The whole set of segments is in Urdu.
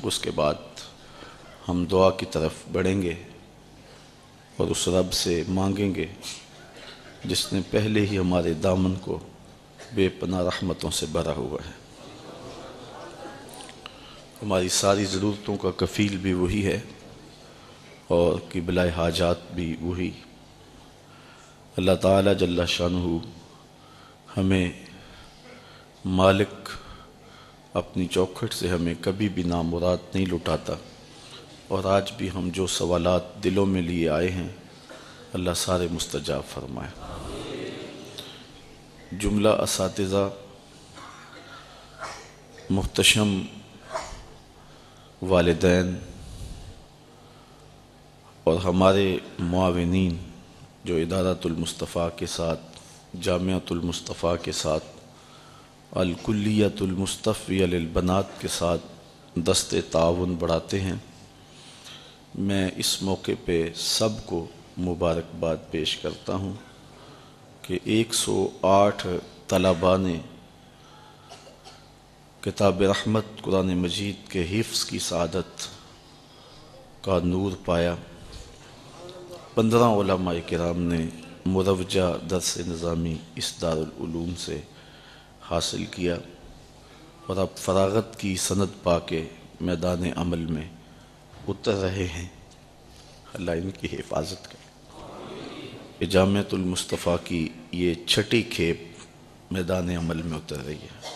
اس کے بعد ہم دعا کی طرف بڑھیں گے اور اس رب سے مانگیں گے جس نے پہلے ہی ہمارے دامن کو بے پناہ رحمتوں سے بھرا ہوا ہے۔ ہماری ساری ضرورتوں کا کفیل بھی وہی ہے اور قبلہ حاجات بھی وہی۔ اللہ تعالیٰ جل شانہ ہمیں مالک اپنی چوکھٹ سے ہمیں کبھی بھی نامراد نہیں لٹاتا، اور آج بھی ہم جو سوالات دلوں میں لیے آئے ہیں اللہ سارے مستجاب فرمائے۔ جملہ اساتذہ، محتشم والدین اور ہمارے معاونین جو ادارۃ المصطفیٰ کے ساتھ، جامعۃ المصطفیٰ کے ساتھ، الکلیۃ المصطفیہ للبنات کے ساتھ دست تعاون بڑھاتے ہیں، میں اس موقع پہ سب کو مبارکباد پیش کرتا ہوں کہ 108 طلباء نے کتاب رحمت قرآن مجید کے حفظ کی سعادت کا نور پایا۔ 15 علماء کرام نے مروجہ درس نظامی اس دارالعلوم سے حاصل کیا اور اب فراغت کی سند پا کے میدان عمل میں اتر رہے ہیں۔ اللہ ان کی حفاظت کرے۔ جامعۃ المصطفیٰ کی یہ چھٹی کھیپ میدان عمل میں اتر رہی ہے۔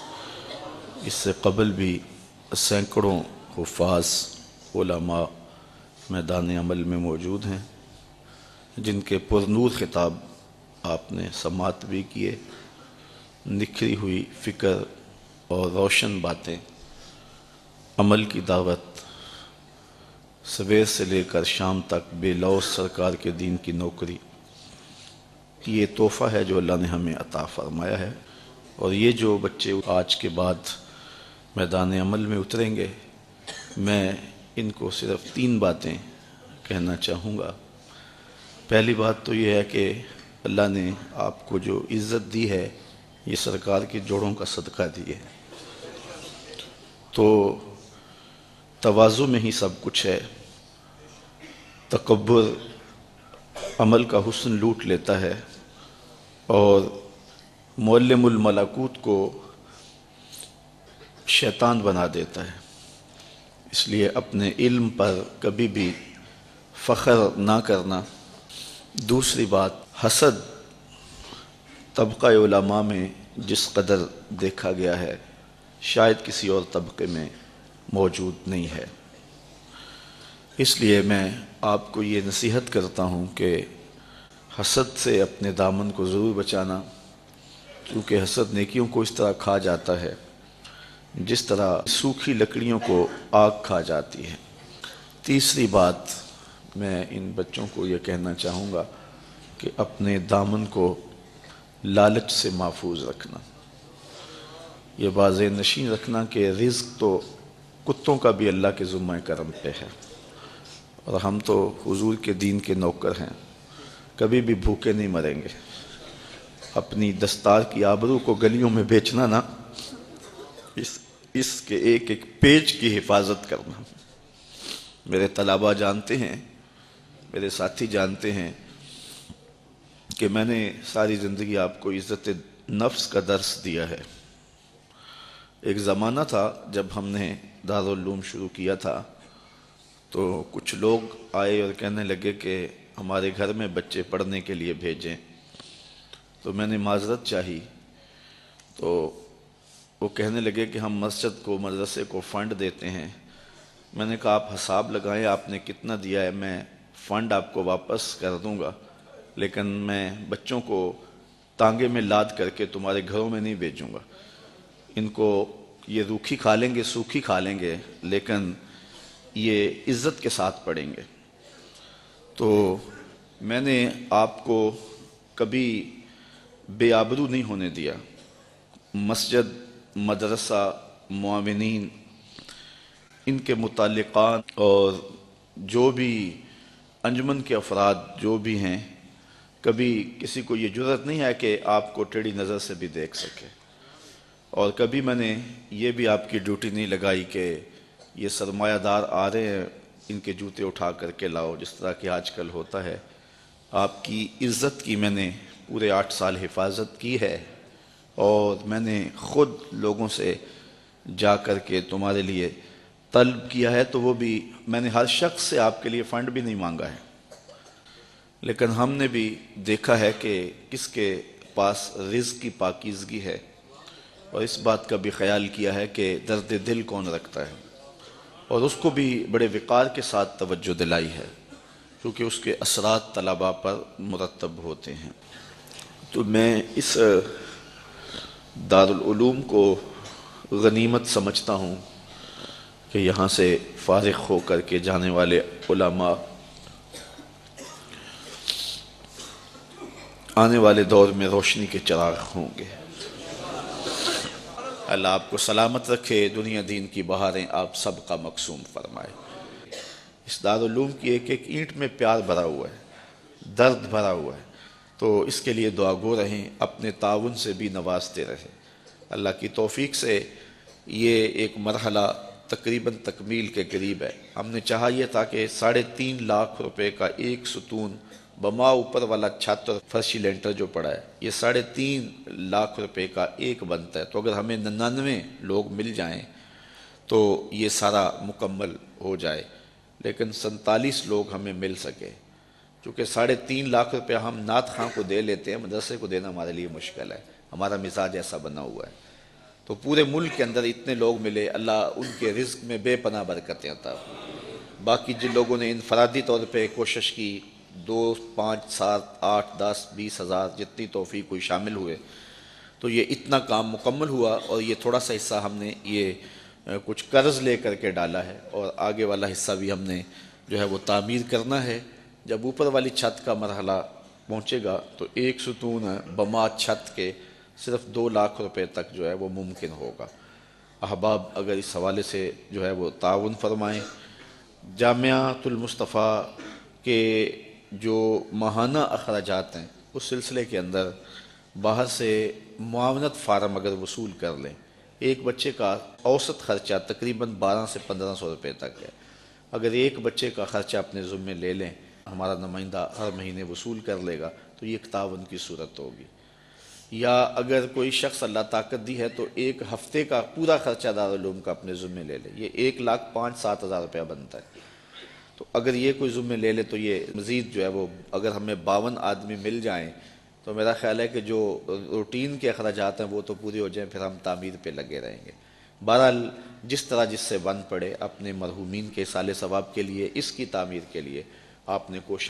اس سے قبل بھی سینکڑوں حفاظ علماء میدان عمل میں موجود ہیں جن کے پرنور خطاب آپ نے سماعت بھی کیے۔ نکھری ہوئی فکر اور روشن باتیں، عمل کی دعوت، سویر سے لے کر شام تک بے لوث سرکار کے دین کی نوکری، یہ تحفہ ہے جو اللہ نے ہمیں عطا فرمایا ہے۔ اور یہ جو بچے آج کے بعد میدان عمل میں اتریں گے، میں ان کو صرف 3 باتیں کہنا چاہوں گا۔ پہلی بات تو یہ ہے کہ اللہ نے آپ کو جو عزت دی ہے یہ سرکار کے جوڑوں کا صدقہ دی ہے، تو تواضع میں ہی سب کچھ ہے۔ تکبر عمل کا حسن لوٹ لیتا ہے اور معلم الملکوت کو شیطان بنا دیتا ہے، اس لیے اپنے علم پر کبھی بھی فخر نہ کرنا۔ دوسری بات، حسد طبقہ علماء میں جس قدر دیکھا گیا ہے شاید کسی اور طبقے میں موجود نہیں ہے، اس لیے میں آپ کو یہ نصیحت کرتا ہوں کہ حسد سے اپنے دامن کو ضرور بچانا، کیونکہ حسد نیکیوں کو اس طرح کھا جاتا ہے جس طرح سوکھی لکڑیوں کو آگ کھا جاتی ہے۔ تیسری بات، میں ان بچوں کو یہ کہنا چاہوں گا کہ اپنے دامن کو لالچ سے محفوظ رکھنا، یہ واضح نشین رکھنا کہ رزق تو کتوں کا بھی اللہ کے ذمہ کرم پہ ہے، اور ہم تو حضور کے دین کے نوکر ہیں، کبھی بھی بھوکے نہیں مریں گے۔ اپنی دستار کی آبرو کو گلیوں میں بیچنا نا، اس کے ایک ایک پیج کی حفاظت کرنا۔ میرے طلباء جانتے ہیں، میرے ساتھی جانتے ہیں کہ میں نے ساری زندگی آپ کو عزت نفس کا درس دیا ہے۔ ایک زمانہ تھا جب ہم نے دارالعلوم شروع کیا تھا تو کچھ لوگ آئے اور کہنے لگے کہ ہمارے گھر میں بچے پڑھنے کے لیے بھیجیں، تو میں نے معذرت چاہی، تو وہ کہنے لگے کہ ہم مسجد کو، مدرسے کو فنڈ دیتے ہیں۔ میں نے کہا آپ حساب لگائیں آپ نے کتنا دیا ہے، میں فنڈ آپ کو واپس کر دوں گا، لیکن میں بچوں کو تانگے میں لاد کر کے تمہارے گھروں میں نہیں بھیجوں گا۔ ان کو یہ روکھی کھا لیں گے، سوکھی کھا لیں گے، لیکن یہ عزت کے ساتھ پڑھیں گے۔ تو میں نے آپ کو کبھی بے آبرو نہیں ہونے دیا۔ مسجد، مدرسہ، معاونین، ان کے متعلقان اور جو بھی انجمن کے افراد جو بھی ہیں، کبھی کسی کو یہ جرأت نہیں ہے کہ آپ کو ٹیڑھی نظر سے بھی دیکھ سکے، اور کبھی میں نے یہ بھی آپ کی ڈیوٹی نہیں لگائی کہ یہ سرمایہ دار آ رہے ہیں، ان کے جوتے اٹھا کر کے لاؤ، جس طرح کہ آج کل ہوتا ہے۔ آپ کی عزت کی میں نے پورے 8 سال حفاظت کی ہے، اور میں نے خود لوگوں سے جا کر کے تمہارے لیے طلب کیا ہے، تو وہ بھی میں نے ہر شخص سے آپ کے لیے فنڈ بھی نہیں مانگا ہے، لیکن ہم نے بھی دیکھا ہے کہ کس کے پاس رزق کی پاکیزگی ہے، اور اس بات کا بھی خیال کیا ہے کہ درد دل کون رکھتا ہے، اور اس کو بھی بڑے وقار کے ساتھ توجہ دلائی ہے، کیونکہ اس کے اثرات طلباء پر مرتب ہوتے ہیں۔ تو میں اس دارالعلوم کو غنیمت سمجھتا ہوں کہ یہاں سے فارغ ہو کر کے جانے والے علماء آنے والے دور میں روشنی کے چراغ ہوں گے۔ اللہ آپ کو سلامت رکھے، دنیا دین کی بہاریں آپ سب کا مقسوم فرمائے۔ اس دارالعلوم کی ایک ایک اینٹ میں پیار بھرا ہوا ہے، درد بھرا ہوا ہے، تو اس کے لیے دعا گو رہیں، اپنے تعاون سے بھی نوازتے رہیں۔ اللہ کی توفیق سے یہ ایک مرحلہ تقریباً تکمیل کے قریب ہے۔ ہم نے چاہا یہ تھا کہ 3.5 لاکھ روپے کا ایک ستون بما اوپر والا چھت اور فرشی لینٹر جو پڑا ہے، یہ 3.5 لاکھ روپے کا ایک بنتا ہے، تو اگر ہمیں 99 لوگ مل جائیں تو یہ سارا مکمل ہو جائے، لیکن 47 لوگ ہمیں مل سکے، چونکہ 3.5 لاکھ روپے ہم نعت خواں کو دے لیتے ہیں، مدرسے کو دینا ہمارے لیے مشکل ہے، ہمارا مزاج ایسا بنا ہوا ہے۔ تو پورے ملک کے اندر اتنے لوگ ملے، اللہ ان کے رزق میں بے پناہ برکتیں عطا فرمائے۔ باقی جن لوگوں نے انفرادی طور پہ کوشش کی، 2، 5، 7، 8، 10، 20 ہزار جتنی توفیق کوئی شامل ہوئے، تو یہ اتنا کام مکمل ہوا، اور یہ تھوڑا سا حصہ ہم نے یہ کچھ قرض لے کر کے ڈالا ہے، اور آگے والا حصہ بھی ہم نے جو ہے وہ تعمیر کرنا ہے۔ جب اوپر والی چھت کا مرحلہ پہنچے گا تو ایک ستون بما چھت کے صرف 2 لاکھ روپے تک جو ہے وہ ممکن ہوگا۔ احباب اگر اس حوالے سے جو ہے وہ تعاون فرمائیں۔ جامعۃ المصطفیٰ کے جو ماہانہ اخراجات ہیں، اس سلسلے کے اندر باہر سے معاونت فارم اگر وصول کر لیں، ایک بچے کا اوسط خرچہ تقریباً 1200 سے 1500 روپے تک ہے۔ اگر ایک بچے کا خرچہ اپنے ذمے لے لیں، ہمارا نمائندہ ہر مہینے وصول کر لے گا، تو یہ ایک تعاون کی صورت ہوگی۔ یا اگر کوئی شخص اللہ طاقت دی ہے تو ایک ہفتے کا پورا خرچہ دارالعلوم کا اپنے ذمے لے لے، یہ 1,05,000-7,000 روپیہ بنتا ہے۔ تو اگر یہ کوئی ذمے لے لے تو یہ مزید جو ہے وہ، اگر ہمیں 52 آدمی مل جائیں تو میرا خیال ہے کہ جو روٹین کے اخراجات ہیں وہ تو پورے ہو جائیں، پھر ہم تعمیر پہ لگے رہیں گے۔ بہرحال جس طرح جس سے بن پڑے، اپنے مرحومین کے ایصال ثواب کے لیے، اس کی تعمیر کے لیے آپ نے کوشش